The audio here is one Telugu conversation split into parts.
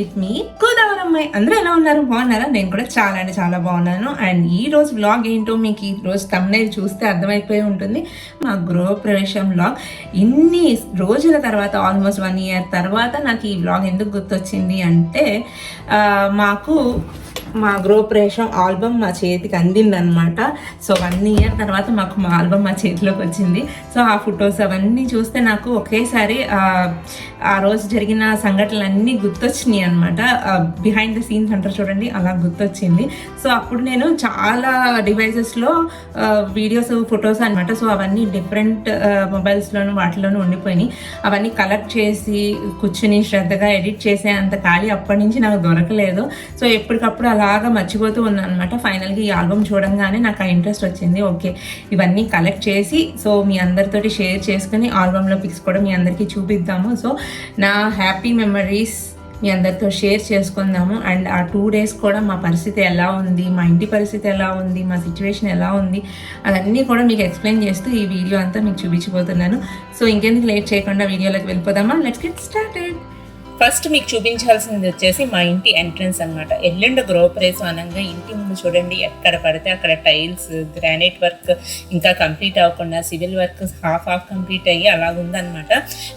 విత్ మీ గోదావరి అమ్మాయి. అందరూ ఎలా ఉన్నారు? బాగున్నారా? నేను కూడా చాలా అంటే చాలా బాగున్నాను. అండ్ ఈ రోజు వ్లాగ్ ఏంటో మీకు ఈ రోజు thumbnail చూస్తే అర్థమైపోయి ఉంటుంది. మా గృహప్రవేశం వ్లాగ్ ఇన్ని రోజుల తర్వాత, ఆల్మోస్ట్ 1 year తర్వాత నాకు ఈ వ్లాగ్ ఎందుకు గుర్తొచ్చింది అంటే, మాకు మా గృహప్రవేశం ఆల్బమ్ మా చేతికి అందిందనమాట. సో 1 year తర్వాత మాకు మా ఆల్బమ్ మా చేతిలోకి వచ్చింది. సో ఆ ఫొటోస్ అవన్నీ చూస్తే నాకు ఒకేసారి ఆ రోజు జరిగిన సంఘటనలన్నీ గుర్తొచ్చినాయి అనమాట. బిహైండ్ ద సీన్స్ అంటారు చూడండి, అలా గుర్తొచ్చింది. సో అప్పుడు నేను చాలా డివైజెస్లో వీడియోస్, ఫొటోస్ అనమాట. సో అవన్నీ డిఫరెంట్ మొబైల్స్లోను వాటిలోనూ ఉండిపోయినాయి. అవన్నీ కలెక్ట్ చేసి కూర్చుని శ్రద్ధగా ఎడిట్ చేసే అంత ఖాళీ అప్పటి నుంచి నాకు దొరకలేదు. సో ఎప్పటికప్పుడు అలాగా మర్చిపోతూ ఉన్నాను అనమాట. ఫైనల్గా ఈ ఆల్బమ్ చూడంగానే నాకు ఆ ఇంట్రెస్ట్ వచ్చింది. ఓకే, ఇవన్నీ కలెక్ట్ చేసి సో మీ అందరితోటి షేర్ చేసుకుని ఆల్బమ్లో పిక్స్ కూడా మీ అందరికీ చూపిద్దాము. సో నా హ్యాపీ మెమరీస్ మీ అందరితో షేర్ చేసుకుందాము. అండ్ ఆ 2 days కూడా మా పరిస్థితి ఎలా ఉంది, మా ఇంటి పరిస్థితి ఎలా ఉంది, మా సిచ్యువేషన్ ఎలా ఉంది, అదన్నీ కూడా మీకు ఎక్స్ప్లెయిన్ చేస్తూ ఈ వీడియో అంతా మీకు చూపించబోతున్నాను. సో ఇంకెందుకు లేట్ చేయకుండా వీడియోలోకి వెళ్ళిపోదామా? Let's get started. ఫస్ట్ మీకు చూపించాల్సింది వచ్చేసి మా ఇంటి ఎంట్రన్స్ అనమాట. ఎల్లుండి గృహప్రవేశం అనగా ఇంటి ముందు చూడండి, ఎక్కడ పడితే అక్కడ టైల్స్, గ్రానైట్ వర్క్ ఇంకా కంప్లీట్ అవ్వకుండా సివిల్ వర్క్ హాఫ్ కంప్లీట్ అయ్యి అలాగుందనమాట.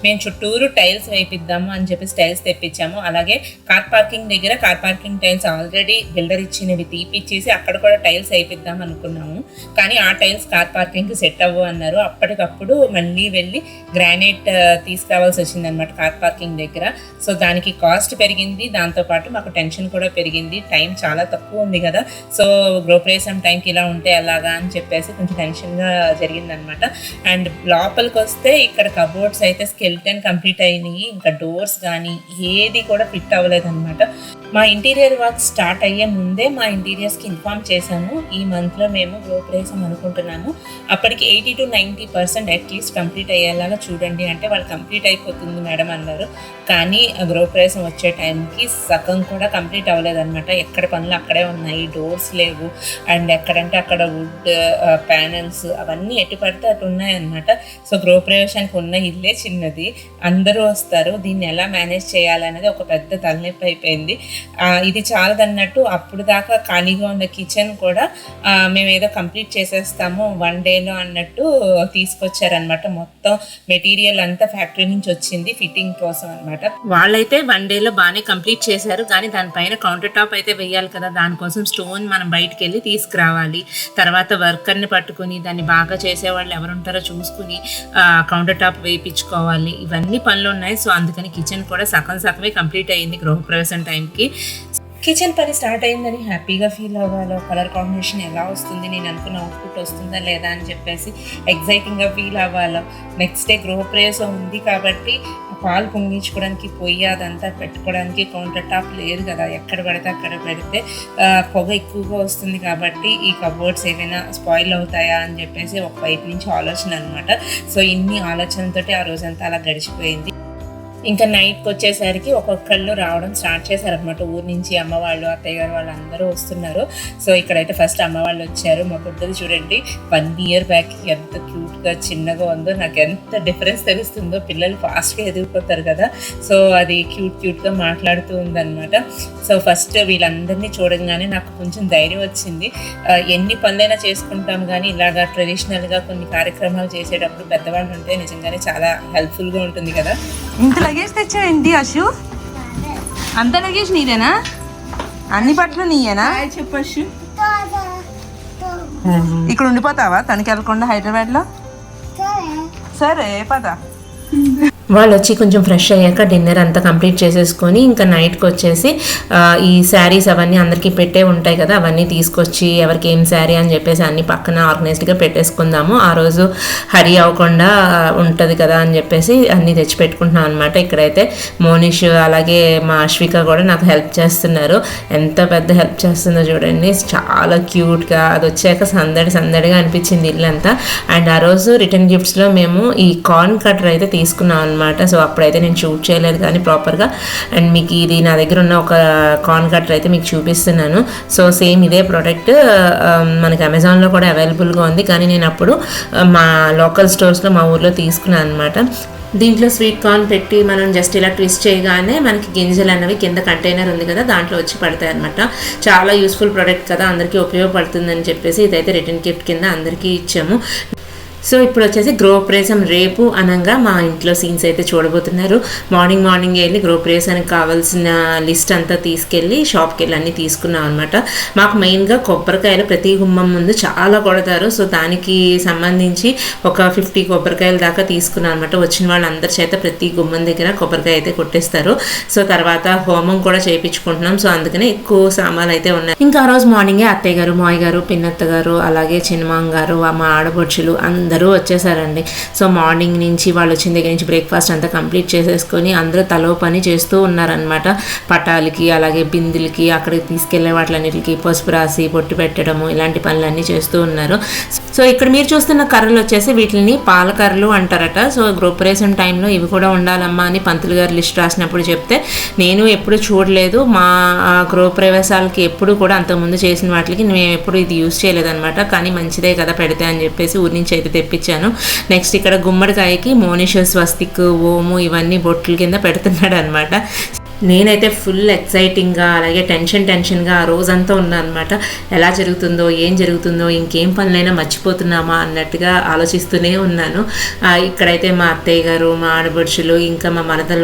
మేము చుట్టూరు టైల్స్ వేయిద్దాము అని చెప్పేసి టైల్స్ తెప్పించాము. అలాగే కార్ పార్కింగ్ దగ్గర car parking tiles already builder ఇచ్చినవి తీపిచ్చేసి అక్కడ కూడా టైల్స్ వేయిద్దాం అనుకున్నాము. కానీ ఆ టైల్స్ కార్ పార్కింగ్కి సెట్ అవ్వు అన్నారు. అప్పటికప్పుడు మళ్ళీ వెళ్ళి గ్రానైట్ తీసుకురావాల్సి వచ్చింది అనమాట కార్ పార్కింగ్ దగ్గర. సో దానికి కాస్ట్ పెరిగింది, దాంతోపాటు మాకు టెన్షన్ కూడా పెరిగింది. టైం చాలా తక్కువ ఉంది కదా, సో గృహప్రవేశం టైంకి ఇలా ఉంటే ఎలాగా అని చెప్పేసి కొంచెం టెన్షన్గా జరిగిందనమాట. అండ్ లోపలికి వస్తే ఇక్కడ కబోర్డ్స్ అయితే స్కెల్టన్ కంప్లీట్ అయినాయి, ఇంకా డోర్స్ కానీ ఏది కూడా ఫిట్ అవ్వలేదన్నమాట. మా ఇంటీరియర్ వర్క్ స్టార్ట్ అయ్యే ముందే మా ఇంటీరియర్స్కి ఇన్ఫార్మ్ చేశాము, ఈ మంత్లో మేము గృహప్రవేశం అనుకుంటున్నాము, అప్పటికి 80 to 90% అట్లీస్ట్ కంప్లీట్ అయ్యేలాగా చూడండి అంటే వాళ్ళు కంప్లీట్ అయిపోతుంది మేడం అన్నారు. కానీ గృహప్రవేశం వచ్చే టైంకి సగం కూడా కంప్లీట్ అవ్వలేదన్నమాట. ఎక్కడ పనులు అక్కడే ఉన్నాయి, డోర్స్ లేవు, అండ్ ఎక్కడంటే అక్కడ వుడ్ ప్యానెల్స్ అవన్నీ ఎటు పడితే అటు ఉన్నాయన్నమాట. సో గృహప్రవేశానికి ఉన్న ఇల్లే చిన్నది, అందరూ వస్తారు, దీన్ని ఎలా మేనేజ్ చేయాలనేది ఒక పెద్ద తలనొప్పి అయిపోయింది. ఇది చాలదన్నట్టు అప్పుడు దాకా ఖాళీగా ఉన్న కిచెన్ కూడా మేము ఏదో కంప్లీట్ చేసేస్తాము 1 dayలో అన్నట్టు తీసుకొచ్చారనమాట. మొత్తం మెటీరియల్ అంతా ఫ్యాక్టరీ నుంచి వచ్చింది ఫిట్టింగ్ కోసం అనమాట. వాళ్ళైతే 1 dayలో బాగానే కంప్లీట్ చేశారు, కానీ దానిపైన కౌంటర్ టాప్ అయితే వేయాలి కదా, దానికోసం స్టోన్ మనం బయటకు వెళ్ళి తీసుకురావాలి. తర్వాత వర్కర్ని పట్టుకుని దాన్ని బాగా చేసేవాళ్ళు ఎవరుంటారో చూసుకుని కౌంటర్ టాప్ వేయించుకోవాలి. ఇవన్నీ పనులు ఉన్నాయి. సో అందుకని కిచెన్ కూడా సగమే కంప్లీట్ అయ్యింది గృహప్రవేశం టైంకి. కిచెన్ పని స్టార్ట్ అయిందని హ్యాపీగా ఫీల్ అవ్వాలో, కలర్ కాంబినేషన్ ఎలా వస్తుంది, నేను అనుకున్న అవుట్పుట్ వస్తుందా లేదా అని చెప్పేసి ఎగ్జైటింగ్గా ఫీల్ అవ్వాలో. నెక్స్ట్ డే గృహప్రవేశం ఉంది కాబట్టి పాలు పొంగించుకోవడానికి పొయ్యి అదంతా పెట్టుకోవడానికి కౌంటర్ టాప్ లేదు కదా, ఎక్కడ పడితే అక్కడ పెడితే పొగ ఎక్కువగా వస్తుంది కాబట్టి ఈ కబోర్డ్స్ ఏమైనా స్పాయిల్ అవుతాయా అని చెప్పేసి ఒక వైపు నుంచి ఆలోచన అనమాట. సో ఇన్ని ఆలోచనలతోటి ఆ రోజంతా అలా గడిచిపోయింది. ఇంకా నైట్కి వచ్చేసరికి ఒక్కొక్కళ్ళు రావడం స్టార్ట్ చేశారనమాట. ఊరి నుంచి అమ్మ వాళ్ళు, అత్తయ్య గారు వాళ్ళు అందరూ వస్తున్నారు. సో ఇక్కడైతే ఫస్ట్ అమ్మ వాళ్ళు వచ్చారు. మా బుడ్డది చూడండి 1 year బ్యాక్ ఎంత క్యూట్గా చిన్నగా ఉందో, నాకు ఎంత డిఫరెన్స్ తెలుస్తుందో. పిల్లలు ఫాస్ట్గా ఎదిగిపోతారు కదా, సో అది క్యూట్గా మాట్లాడుతూ ఉందన్నమాట. సో ఫస్ట్ వీళ్ళందరినీ చూడగానే నాకు కొంచెం ధైర్యం వచ్చింది. ఎన్ని పనులైనా చేసుకుంటాం కానీ ఇలాగా ట్రెడిషనల్గా కొన్ని కార్యక్రమాలు చేసేటప్పుడు పెద్దవాళ్ళు ఉంటే నిజంగానే చాలా హెల్ప్ఫుల్గా ఉంటుంది కదా. ఇంత లగేజ్ తెచ్చావేంటి అశు? అంత లగేజ్ నీదేనా? అన్ని బట్టలు నీయేనా? చెప్పు అశు. ఇక్కడ ఉండిపోతావా తనకి వెళ్ళకుండా హైదరాబాద్లో? సరే పద. వాళ్ళు వచ్చి కొంచెం ఫ్రెష్ అయ్యాక డిన్నర్ అంతా కంప్లీట్ చేసేసుకొని ఇంకా నైట్కి వచ్చేసి ఈ శారీస్ అవన్నీ అందరికీ పెట్టే ఉంటాయి కదా, అవన్నీ తీసుకొచ్చి ఎవరికి ఏం శారీ అని చెప్పేసి అన్ని పక్కన ఆర్గనైజ్డ్గా పెట్టేసుకుందాము, ఆ రోజు హరి అవ్వకుండా ఉంటుంది కదా అని చెప్పేసి అన్నీ తెచ్చి పెట్టుకుంటున్నాం అనమాట. ఇక్కడైతే మోనిష్ అలాగే మా అశ్విక కూడా నాకు హెల్ప్ చేస్తున్నారు. ఎంత పెద్ద హెల్ప్ చేస్తుందో చూడండి, చాలా క్యూట్గా. అది వచ్చాక సందడిగా అనిపించింది ఇల్లంతా. అండ్ ఆ రోజు రిటర్న్ గిఫ్ట్స్లో మేము ఈ కార్న్ కటర్ అయితే తీసుకున్నాం అనమాట. సో అప్పుడైతే నేను షూట్ చేయలేదు కానీ ప్రాపర్గా. అండ్ మీకు ఇది నా దగ్గర ఉన్న ఒక కార్న్ కటర్ అయితే మీకు చూపిస్తున్నాను. సో సేమ్ ఇదే ప్రోడక్ట్ మనకి అమెజాన్లో కూడా అవైలబుల్గా ఉంది, కానీ నేను అప్పుడు మా లోకల్ స్టోర్స్లో మా ఊర్లో తీసుకున్నాను అనమాట. దీంట్లో స్వీట్ కార్న్ పెట్టి మనం జస్ట్ ఇలా ట్విస్ట్ చేయగానే మనకి గింజలు అనేవి కింద కంటైనర్ ఉంది కదా దాంట్లో వచ్చి పడతాయి అనమాట. చాలా యూస్ఫుల్ ప్రోడక్ట్ కదా, అందరికీ ఉపయోగపడుతుందని చెప్పేసి ఇదైతే రిటర్న్ గిఫ్ట్ కింద అందరికీ ఇచ్చాము. సో ఇప్పుడు వచ్చేసి గృహప్రవేశం రేపు అనగా మా ఇంట్లో సీన్స్ అయితే చూడబోతున్నారు. మార్నింగ్ వెళ్ళి గృహప్రవేశానికి కావాల్సిన లిస్ట్ అంతా తీసుకెళ్ళి షాప్కి వెళ్ళి అన్నీ తీసుకున్నాం అనమాట. మాకు మెయిన్గా కొబ్బరికాయలు ప్రతి గుమ్మం ముందు చాలా కొడతారు. సో దానికి సంబంధించి ఒక 50 కొబ్బరికాయల దాకా తీసుకున్నాం అనమాట. వచ్చిన వాళ్ళందరి చేత ప్రతి గుమ్మం దగ్గర కొబ్బరికాయ అయితే కొట్టేస్తారు. సో తర్వాత హోమం కూడా చేయించుకుంటున్నాం. సో అందుకనే ఎక్కువ సామాన్లు అయితే ఉన్నాయి. ఇంకా ఆ రోజు మార్నింగే అత్తయ్య గారు, మాయ గారు, పిన్నత్త గారు, అలాగే చిన్నమాంగ గారు, మా ఆడపడుచులు అందరూ వచ్చేసారండి. సో మార్నింగ్ నుంచి వాళ్ళు వచ్చిన దగ్గర నుంచి బ్రేక్ఫాస్ట్ అంతా కంప్లీట్ చేసేసుకొని అందరూ తలో పని చేస్తూ ఉన్నారనమాట. పటాలకి అలాగే బిందులకి అక్కడికి తీసుకెళ్లే వాటిలన్నిటికి పసుపు రాసి పొట్టు పెట్టడము ఇలాంటి పనులన్నీ చేస్తూ ఉన్నారు. సో ఇక్కడ మీరు చూస్తున్న కర్రలు వచ్చేసి వీటిని పాలకర్రలు అంటారట. సో గృహప్రవేశం టైంలో ఇవి కూడా ఉండాలమ్మా అని పంతులు గారు లిస్ట్ రాసినప్పుడు చెప్తే నేను ఎప్పుడు చూడలేదు. మా గృహప్రవేశాలకి ఎప్పుడు కూడా అంతకుముందు చేసిన వాటికి మేము ఎప్పుడు ఇది యూజ్ చేయలేదన్నమాట. కానీ మంచిదే కదా పెడితే అని చెప్పేసి ఊరి నుంచి అయితే తెప్పించాను. నెక్స్ట్ ఇక్కడ గుమ్మడికాయకి మోనిష స్వస్తిక్, ఓము ఇవన్నీ బొట్లు కింద పెడుతున్నాడు అనమాట. నేనైతే ఫుల్ ఎక్సైటింగ్గా అలాగే టెన్షన్గా ఆ రోజంతా ఉన్నాను అనమాట. ఎలా జరుగుతుందో ఏం జరుగుతుందో ఇంకేం పనులైనా మర్చిపోతున్నామా అన్నట్టుగా ఆలోచిస్తూనే ఉన్నాను. ఇక్కడైతే మా అత్తయ్య గారు, మా ఆడబడుచులు, ఇంకా మా మదర్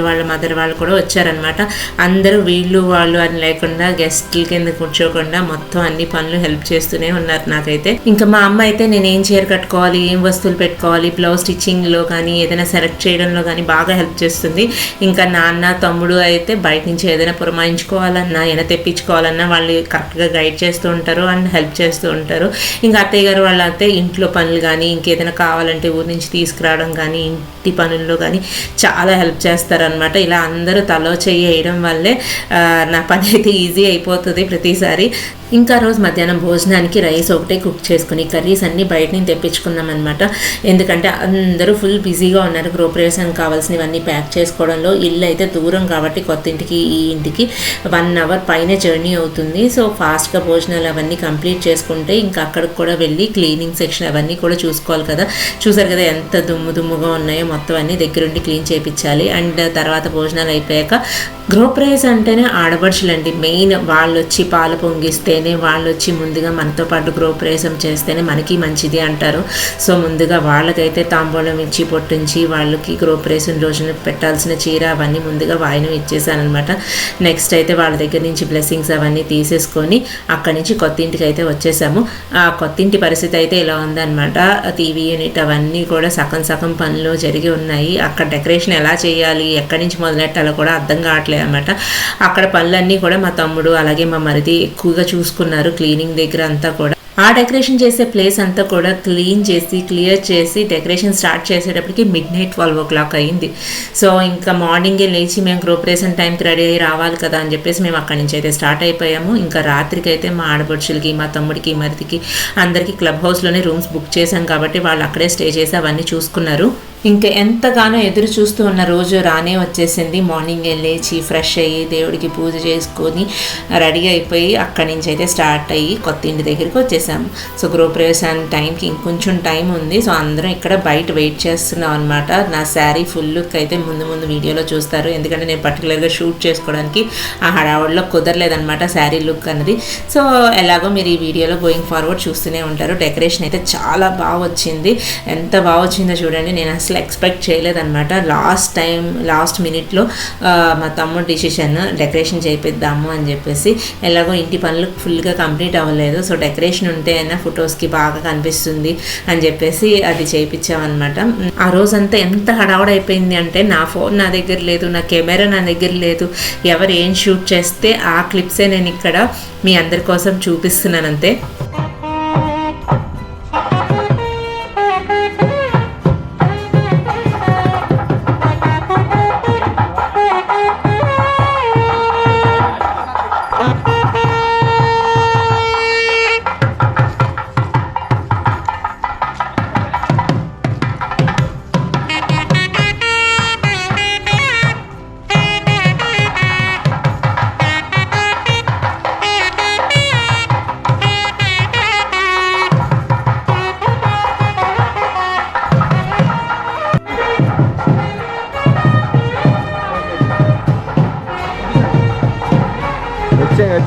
వాళ్ళు కూడా వచ్చారనమాట. అందరూ వీళ్ళు వాళ్ళు అని లేకుండా గెస్ట్ల కింద కూర్చోకుండా మొత్తం అన్ని పనులు హెల్ప్ చేస్తూనే ఉన్నారు నాకైతే. ఇంకా మా అమ్మ అయితే నేను ఏం చీర కట్టుకోవాలి, ఏం వస్తువులు పెట్టుకోవాలి, బ్లౌజ్ స్టిచ్చింగ్లో కానీ ఏదైనా సెలెక్ట్ చేయడంలో కానీ బాగా హెల్ప్ చేస్తుంది. ఇంకా నాన్న తమ్ముడు అయితే బయట నుంచి ఏదైనా పురమాయించుకోవాలన్నా ఏదైనా తెప్పించుకోవాలన్నా వాళ్ళు కరెక్ట్గా గైడ్ చేస్తూ ఉంటారు అండ్ హెల్ప్ చేస్తూ ఉంటారు. ఇంకా అత్తయ్య గారు వాళ్ళు అయితే ఇంట్లో పనులు కానీ ఇంకేదైనా కావాలంటే ఊరి నుంచి తీసుకురావడం కానీ ఇంటి పనుల్లో కానీ చాలా హెల్ప్ చేస్తారనమాట. ఇలా అందరూ తలో చెయ్యి వేయడం వల్లే నా పని అయితే ఈజీ అయిపోతుంది ప్రతిసారి. ఇంకా రోజు మధ్యాహ్నం భోజనానికి రైస్ ఒకటే కుక్ చేసుకుని కర్రీస్ అన్నీ బయట నుంచి తెప్పించుకున్నాం అనమాట. ఎందుకంటే అందరూ ఫుల్ బిజీగా ఉన్నారు గృహప్రవేశానికి కావాల్సినవన్నీ ప్యాక్ చేసుకోవడంలో. ఇల్లు అయితే దూరం కాబట్టి కొత్త ఇంటికి ఈ ఇంటికి 1 అవర్ పైన జర్నీ అవుతుంది. సో ఫాస్ట్గా భోజనాలు అవన్నీ కంప్లీట్ చేసుకుంటే ఇంకా అక్కడికి కూడా వెళ్ళి క్లీనింగ్ సెక్షన్ అవన్నీ కూడా చూసుకోవాలి కదా. చూసారు కదా ఎంత దుమ్ముగా ఉన్నాయో, మొత్తం అన్నీ దగ్గరుండి క్లీన్ చేయించాలి. అండ్ తర్వాత భోజనాలు అయిపోయాక గృహప్రవేశం అంటేనే ఆడపడుచులండి మెయిన్. వాళ్ళు వచ్చి పాలు పొంగిస్తేనే, వాళ్ళు వచ్చి ముందుగా మనతో పాటు గృహప్రవేశం చేస్తేనే మనకి మంచిది అంటారు. సో ముందుగా వాళ్ళకైతే తాంబూలం ఇచ్చి పొట్టించి వాళ్ళకి గృహప్రవేశం రోజున పెట్టాల్సిన చీర అవన్నీ ముందుగా వాయినం ఇచ్చేసానమాట. నెక్స్ట్ అయితే వాళ్ళ దగ్గర నుంచి బ్లెస్సింగ్స్ అవన్నీ తీసేసుకొని అక్కడి నుంచి కొత్త ఇంటికి అయితే వచ్చేసాము. ఆ కొత్త ఇంటి పరిస్థితి అయితే ఇలా ఉందన్నమాట. టీవీ యూనిట్ అవన్నీ కూడా సగం పనులు జరిగి ఉన్నాయి. అక్కడ డెకరేషన్ ఎలా చేయాలి, ఎక్కడి నుంచి మొదలెట్టాలో కూడా అర్థం కావట్లేదు అనమాట. అక్కడ పనులన్నీ కూడా మా తమ్ముడు అలాగే మా మరిది ఎక్కువగా చూసుకున్నారు. క్లీనింగ్ దగ్గర అంతా కూడా ఆ డెకరేషన్ చేసే ప్లేస్ అంతా కూడా క్లియర్ చేసి డెకరేషన్ స్టార్ట్ చేసేటప్పటికి midnight 12 o'clock అయింది. సో ఇంకా మార్నింగే లేచి మేము గృహప్రవేశం టైంకి రెడీ అయ్యి రావాలి కదా అని చెప్పేసి మేము అక్కడి నుంచి అయితే స్టార్ట్ అయిపోయాము. ఇంకా రాత్రికి అయితే మా ఆడపడుచులకి, మా తమ్ముడికి, మరిదికి అందరికీ క్లబ్ హౌస్లోనే రూమ్స్ బుక్ చేశాం కాబట్టి వాళ్ళు అక్కడే స్టే చేసి అవన్నీ చూసుకున్నారు. ఇంకా ఎంతగానో ఎదురు చూస్తూ ఉన్న రోజు రానే వచ్చేసింది. మార్నింగ్ లేచి ఫ్రెష్ అయ్యి దేవుడికి పూజ చేసుకొని రెడీ అయిపోయి అక్కడి నుంచి అయితే స్టార్ట్ అయ్యి కొత్త ఇంటి దగ్గరికి వచ్చేసాము. సో గృహప్రవేశానికి టైంకి ఇంకొంచెం టైం ఉంది. సో అందరం ఇక్కడ బయట వెయిట్ చేస్తున్నాం అనమాట. నా శారీ ఫుల్ లుక్ అయితే ముందు వీడియోలో చూస్తారు. ఎందుకంటే నేను పర్టికులర్గా షూట్ చేసుకోవడానికి ఆ హడావుడిలో కుదరలేదనమాట శారీ లుక్ అన్నది. సో ఎలాగో మీరు ఈ వీడియోలో గోయింగ్ ఫార్వర్డ్ చూస్తూనే ఉంటారు. డెకరేషన్ అయితే చాలా బాగా వచ్చింది. ఎంత బాగా వచ్చిందో చూడండి. నేను అసలు ఎక్స్పెక్ట్ చేయలేదన్నమాట. లాస్ట్ మినిట్లో మా తమ్ముడు డిసిషన్ డెకరేషన్ చేయిద్దాము అని చెప్పేసి. ఎలాగో ఇంటి పనులు ఫుల్గా కంప్లీట్ అవ్వలేదు. సో డెకరేషన్ ఉంటే అయినా ఫొటోస్కి బాగా కనిపిస్తుంది అని చెప్పేసి అది చేయించామన్నమాట. ఆ రోజంతా ఎంత హడావుడైపోయింది అంటే నా ఫోన్ నా దగ్గర లేదు, నా కెమెరా నా దగ్గర లేదు. ఎవరు ఏం షూట్ చేస్తే ఆ క్లిప్సే నేను ఇక్కడ మీ అందరి కోసం చూపిస్తున్నాను అంతే.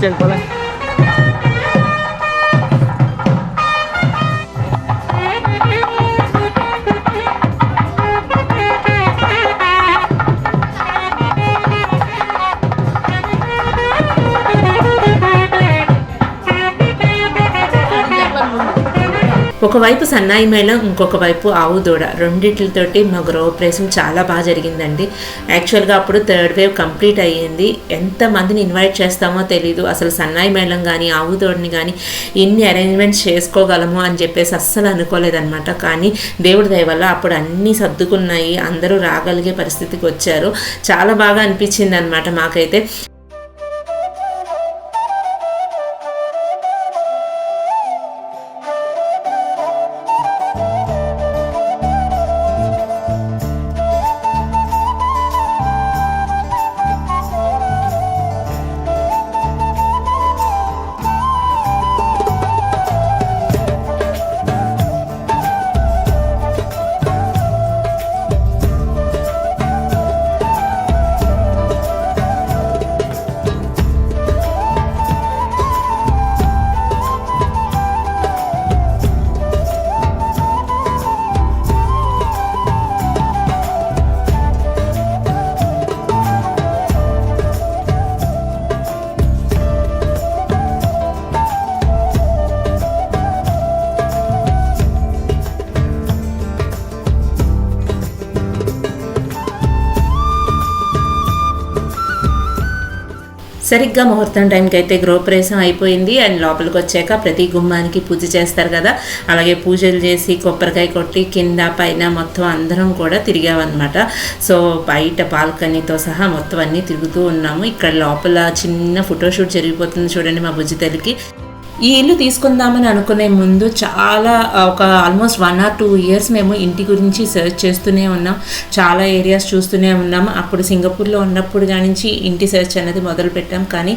వచ్చేది పోలే. ఒకవైపు సన్నాయి మేళం, ఇంకొక వైపు ఆవు దూడ, రెండిట్లతోటి మా గృహప్రవేశం చాలా బాగా జరిగిందండి. యాక్చువల్గా అప్పుడు థర్డ్ వేవ్ కంప్లీట్ అయ్యింది. ఎంతమందిని ఇన్వైట్ చేస్తామో తెలీదు. అసలు సన్నాయి మేళం కానీ ఆవు దూడని కానీ ఎన్ని అరేంజ్మెంట్స్ చేసుకోగలము అని చెప్పేసి అస్సలు అనుకోలేదన్నమాట. కానీ దేవుడి దయ వల్ల అప్పుడు అన్నీ సర్దుకున్నాయి, అందరూ రాగలిగే పరిస్థితికి వచ్చారు. చాలా బాగా అనిపించింది అనమాట మాకైతే. సరిగ్గా ముహూర్తం టైంకి అయితే గృహప్రవేశం అయిపోయింది. అండ్ లోపలికి వచ్చాక ప్రతి గుమ్మానికి పూజ చేస్తారు కదా, అలాగే పూజలు చేసి కొబ్బరికాయ కొట్టి కింద పైన మొత్తం అందరం కూడా తిరిగామన్నమాట. సో బయట బాల్కనీతో సహా మొత్తం అన్నీ తిరుగుతూ ఉన్నాము. ఇక్కడ లోపల చిన్న ఫోటోషూట్ జరిగిపోతుంది చూడండి మా బుజ్జి తల్లికి. ఈ ఇల్లు తీసుకుందామని అనుకునే ముందు చాలా ఒక ఆల్మోస్ట్ 1 or 2 years మేము ఇంటి గురించి సెర్చ్ చేస్తూనే ఉన్నాం, చాలా ఏరియాస్ చూస్తూనే ఉన్నాం. అప్పుడు సింగపూర్లో ఉన్నప్పుడు కానించి ఇంటి సెర్చ్ అనేది మొదలు పెట్టాం, కానీ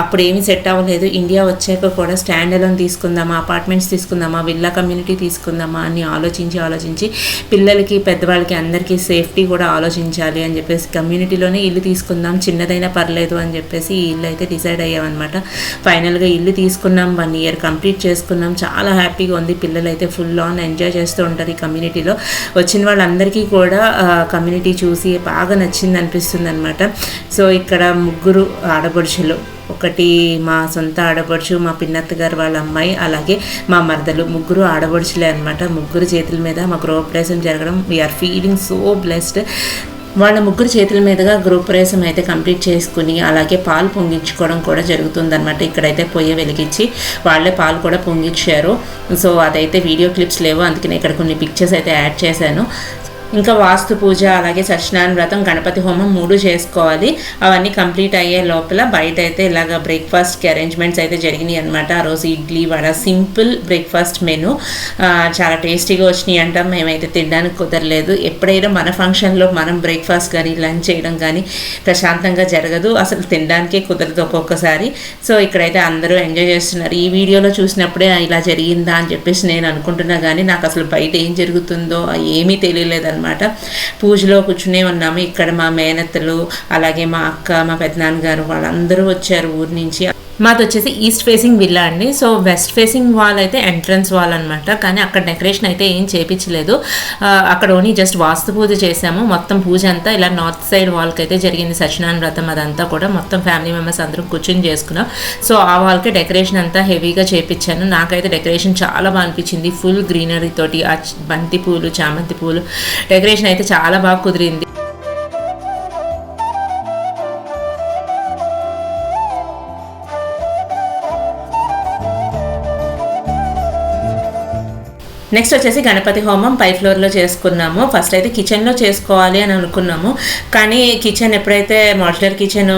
అప్పుడు ఏమీ సెట్ అవ్వలేదు. ఇండియా వచ్చాక కూడా స్టాండ్ అలోన్ తీసుకుందామా, అపార్ట్మెంట్స్ తీసుకుందామా, విల్లా కమ్యూనిటీ తీసుకుందామా అని ఆలోచించి పిల్లలకి పెద్దవాళ్ళకి అందరికీ సేఫ్టీ కూడా ఆలోచించాలి అని చెప్పేసి కమ్యూనిటీలోనే ఇల్లు తీసుకుందాం, చిన్నదైనా పర్లేదు అని చెప్పేసి ఈ ఇల్లు అయితే డిసైడ్ అయ్యామన్నమాట. ఫైనల్గా ఇల్లు తీసుకున్నాం, 1 year కంప్లీట్ చేసుకున్నాం. చాలా హ్యాపీగా ఉంది. పిల్లలు అయితే ఫుల్ ఆన్ ఎంజాయ్ చేస్తూ ఉంటారు ఈ కమ్యూనిటీలో. వచ్చిన వాళ్ళందరికీ కూడా కమ్యూనిటీ చూసి బాగా నచ్చింది అనిపిస్తుంది అనమాట. సో ఇక్కడ 3 ఆడపడుచులు, ఒకటి మా సొంత ఆడపడుచు, మా పిన్నత్త గారు వాళ్ళ అమ్మాయి, అలాగే మా మరదలు, 3 ఆడపడుచులే అనమాట. 3 చేతుల మీద మా గృహప్రవేశం జరగడం వీఆర్ ఫీలింగ్ సో బ్లెస్డ్. వాళ్ళ 3 చేతుల మీదుగా గృహప్రవేశం అయితే కంప్లీట్ చేసుకుని అలాగే పాలు పొంగించుకోవడం కూడా జరుగుతుందన్నమాట. ఇక్కడైతే పొయ్యి వెలిగించి వాళ్ళే పాలు కూడా పొంగించారు. సో అదైతే వీడియో క్లిప్స్ లేవు, అందుకని ఇక్కడ కొన్ని పిక్చర్స్ అయితే యాడ్ చేశాను. ఇంకా వాస్తు పూజ, అలాగే సత్యనారాయణ వ్రతం, గణపతి హోమం 3 చేసుకోవాలి. అవన్నీ కంప్లీట్ అయ్యే లోపల బయట అయితే ఇలాగ బ్రేక్ఫాస్ట్కి అరేంజ్మెంట్స్ అయితే జరిగినాయి అనమాట. ఆ రోజు idli vada, simple breakfast menu, చాలా టేస్టీగా వచ్చినాయి అంటాం. మేమైతే తినడానికి కుదరలేదు. ఎప్పుడైనా మన ఫంక్షన్లో మనం బ్రేక్ఫాస్ట్ కానీ లంచ్ చేయడం కానీ ప్రశాంతంగా జరగదు, అసలు తినడానికే కుదరదు ఒక్కొక్కసారి. సో ఇక్కడైతే అందరూ ఎంజాయ్ చేస్తున్నారు. ఈ వీడియోలో చూసినప్పుడే ఇలా జరిగిందా అని చెప్పేసి నేను అనుకుంటున్నా, కానీ నాకు అసలు బయట ఏం జరుగుతుందో ఏమీ తెలియలేదన్నమాట. పూజలో కూర్చునే ఉన్నాము. ఇక్కడ మా మేనత్తలు, అలాగే మా అక్క, మా పెద్దనాన్నగారు వాళ్ళందరూ వచ్చారు ఊరి నుంచి. మాది వచ్చేసి ఈస్ట్ ఫేసింగ్ విల్లా అండి. సో వెస్ట్ ఫేసింగ్ వాల్ అయితే ఎంట్రన్స్ వాల్ అనమాట, కానీ అక్కడ డెకరేషన్ అయితే ఏం చేయించలేదు. అక్కడ ఓన్లీ జస్ట్ వాస్తు పూజ చేసాము. మొత్తం పూజ అంతా ఇలా నార్త్ సైడ్ వాల్కి అయితే జరిగింది. సత్యనారాయణ వ్రతం అదంతా కూడా మొత్తం ఫ్యామిలీ మెంబర్స్ అందరం కూర్చొని చేసుకున్నాం. సో ఆ వాల్కి డెకరేషన్ అంతా హెవీగా చేయించాను. నాకైతే డెకరేషన్ చాలా బాగా అనిపించింది. ఫుల్ గ్రీనరీ తోటి ఆ బంతి పూలు, చామంతి పూలు డెకరేషన్ అయితే చాలా బాగా కుదిరింది. నెక్స్ట్ వచ్చేసి గణపతి హోమం పై ఫ్లోర్లో చేసుకున్నాము. ఫస్ట్ అయితే కిచెన్లో చేసుకోవాలి అని అనుకున్నాము, కానీ కిచెన్ ఎప్పుడైతే మాడ్యులర్ కిచెన్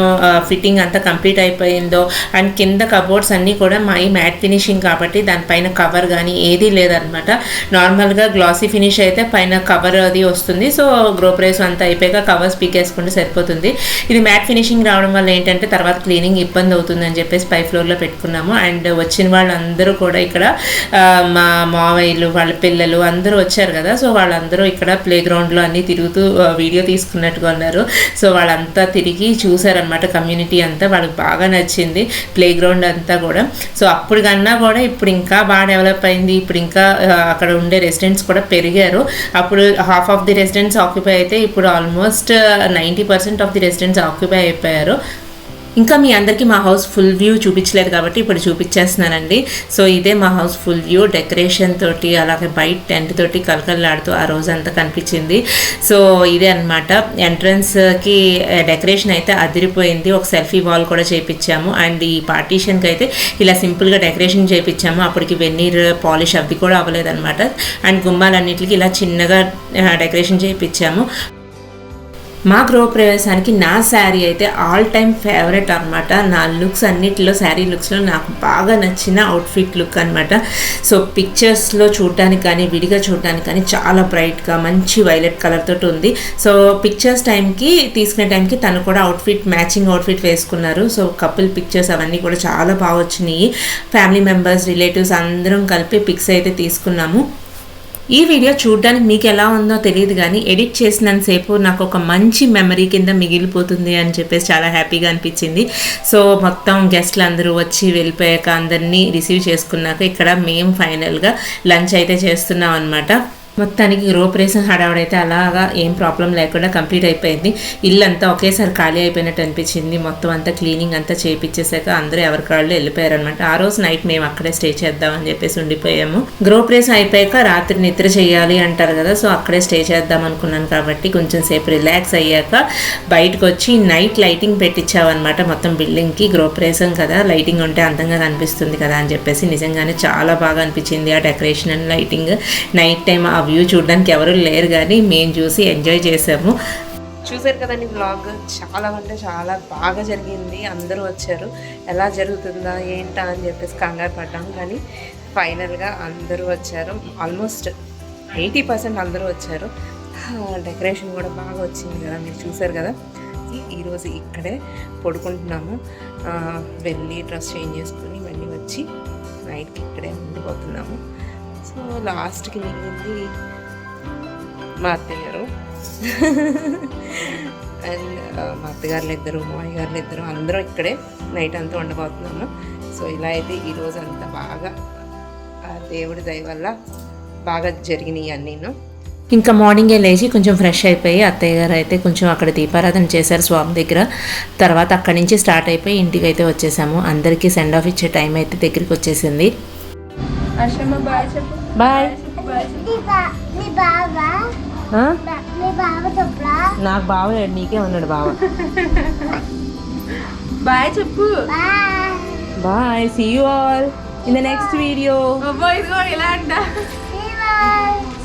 ఫిట్టింగ్ అంతా కంప్లీట్ అయిపోయిందో అండ్ కింద కబోర్డ్స్ అన్నీ కూడా ఈ మ్యాట్ ఫినిషింగ్ కాబట్టి దానిపైన కవర్ కానీ ఏదీ లేదనమాట. నార్మల్గా గ్లాసీ ఫినిష్ అయితే పైన కవర్ అది వస్తుంది. సో గృహప్రవేశం అంతా అయిపోయాక కవర్స్ పీకేసుకుంటే సరిపోతుంది. ఇది మ్యాట్ ఫినిషింగ్ రావడం వల్ల ఏంటంటే తర్వాత క్లీనింగ్ ఇబ్బంది అవుతుంది అని చెప్పేసి పై ఫ్లోర్లో పెట్టుకున్నాము. అండ్ వచ్చిన వాళ్ళందరూ కూడా ఇక్కడ మా మావయ్యలు వాళ్ళ పిల్లలు అందరూ వచ్చారు కదా. సో వాళ్ళందరూ ఇక్కడ ప్లే గ్రౌండ్లో అన్నీ తిరుగుతూ వీడియో తీసుకున్నట్టుగా ఉన్నారు. సో వాళ్ళంతా తిరిగి చూసారనమాట, కమ్యూనిటీ అంతా వాళ్ళకి బాగా నచ్చింది ప్లే గ్రౌండ్ అంతా కూడా. సో అప్పుడు కన్నా కూడా ఇప్పుడు ఇంకా బాగా డెవలప్ అయింది. ఇప్పుడు ఇంకా అక్కడ ఉండే రెసిడెంట్స్ కూడా పెరిగారు. అప్పుడు half of the residents occupy అయితే ఇప్పుడు almost 90% of the residents occupy అయిపోయారు. ఇంకా మీ అందరికీ మా హౌస్ ఫుల్ వ్యూ చూపించలేదు కాబట్టి ఇప్పుడు చూపించేస్తున్నానండి. సో ఇదే మా హౌస్ ఫుల్ వ్యూ, డెకరేషన్ తోటి అలాగే బయట టెంట్ తోటి కలకలలాడుతూ ఆ రోజంతా కనిపించింది. సో ఇదే అనమాట. ఎంట్రన్స్కి డెకరేషన్ అయితే అదిరిపోయింది. ఒక సెల్ఫీ వాల్ కూడా చేయించాము. అండ్ ఈ పార్టీషన్కి అయితే ఇలా సింపుల్గా డెకరేషన్ చేయించాము. అప్పటికి వెన్నీర్ పాలిష్ అవి కూడా అవ్వలేదన్నమాట. అండ్ గుమ్మాలన్నిటికి ఇలా చిన్నగా డెకరేషన్ చేయించాము. మా గృహప్రవేశానికి నా శారీ అయితే ఆల్ టైమ్ ఫేవరెట్ అనమాట. నా లుక్స్ అన్నిటిలో, శారీ లుక్స్లో నాకు బాగా నచ్చిన అవుట్ఫిట్ లుక్ అనమాట. సో పిక్చర్స్లో చూడడానికి కానీ విడిగా చూడడానికి కానీ చాలా బ్రైట్గా మంచి వైలెట్ కలర్ తోటి ఉంది. సో పిక్చర్స్ టైంకి తీసుకునే టైంకి తను కూడా అవుట్ఫిట్ మ్యాచింగ్ అవుట్ఫిట్ వేసుకున్నారు. సో కపుల్ పిక్చర్స్ అవన్నీ కూడా చాలా బాగా వచ్చినాయి. ఫ్యామిలీ మెంబర్స్, రిలేటివ్స్ అందరం కలిపి పిక్స్ అయితే తీసుకున్నాము. ఈ వీడియో చూడడానికి మీకు ఎలా ఉందో తెలియదు కానీ ఎడిట్ చేసినంతసేపు నాకు ఒక మంచి మెమరీ కింద మిగిలిపోతుంది అని చెప్పేసి చాలా హ్యాపీగా అనిపించింది. సో మొత్తం గెస్ట్లు అందరూ వచ్చి వెళ్ళిపోయాక అందరినీ రిసీవ్ చేసుకున్నాక ఇక్కడ మేము ఫైనల్గా లంచ్ అయితే చేస్తున్నాం అనమాట. మొత్తానికి గృహప్రవేశం హడావుడైతే అలాగా ఏం ప్రాబ్లం లేకుండా కంప్లీట్ అయిపోయింది. ఇల్లు అంతా ఒకేసారి ఖాళీ అయిపోయినట్టు అనిపించింది. మొత్తం అంతా క్లీనింగ్ అంతా చేయించేసాక అందరూ ఎవరికాళ్ళు వెళ్ళిపోయారనమాట. ఆ రోజు నైట్ మేము అక్కడే స్టే చేద్దామని చెప్పేసి ఉండిపోయాము. గృహప్రవేశం అయిపోయాక రాత్రి నిద్ర చేయాలి అంటారు కదా. సో అక్కడే స్టే చేద్దాం అనుకున్నాను కాబట్టి కొంచెం సేపు రిలాక్స్ అయ్యాక బయటకు వచ్చి నైట్ లైటింగ్ పెట్టించామన్నమాట. మొత్తం బిల్డింగ్కి గృహప్రవేశం కదా, లైటింగ్ ఉంటే అందంగా కనిపిస్తుంది కదా అని చెప్పేసి నిజంగానే చాలా బాగా అనిపించింది ఆ decoration and lighting. Night time ఆ వ్యూ చూడడానికి ఎవరు లేరు కానీ మేము చూసి ఎంజాయ్ చేసాము. చూసారు కదండి వ్లాగ్. చాలా అంటే చాలా బాగా జరిగింది. అందరూ వచ్చారు. ఎలా జరుగుతుందా ఏంటా అని చెప్పేసి కంగారు పడ్డాం కానీ ఫైనల్గా అందరూ వచ్చారు. ఆల్మోస్ట్ 80% అందరూ వచ్చారు. డెకరేషన్ కూడా బాగా వచ్చింది కదా, మీరు చూసారు కదా. ఈరోజు ఇక్కడే పడుకుంటున్నాము. వెళ్ళి డ్రెస్ చేంజ్ చేసుకొని మళ్ళీ వచ్చి నైట్కి ఇక్కడే ఉండిపోతున్నాము. సో లాస్ట్కి మిగిలింది మా అత్తయ్యారు అండ్ మా అత్తగారులు ఇద్దరు, మా అయ్యగారులు ఇద్దరు అందరూ ఇక్కడే నైట్ అంతా ఉండబోతున్నాము. సో ఇలా అయితే ఈరోజు అంతా బాగా దేవుడి దయ వల్ల బాగా జరిగినాయి అన్నీను. ఇంకా మార్నింగే లేచి కొంచెం ఫ్రెష్ అయిపోయి అత్తయ్య గారు అయితే కొంచెం అక్కడ దీపారాధన చేశారు స్వామి దగ్గర. తర్వాత అక్కడి నుంచి స్టార్ట్ అయిపోయి ఇంటికి అయితే వచ్చేసాము. అందరికీ సెండ్ ఆఫ్ ఇచ్చే టైం అయితే దగ్గరికి వచ్చేసింది. బాయ్. నాకు బావ నీకే ఉన్నాడు బావ. బాయ్ చెప్పు. Bye. See you all in the next video. ఇలా అంట.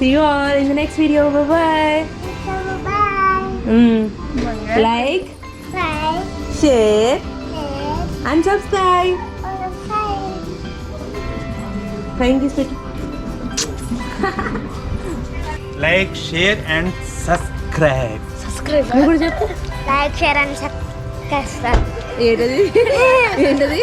See you all in the next video. Bye bye. Like, share, and subscribe. Thank you. Like, share, and subscribe. Like, share, and subscribe. ఏంటది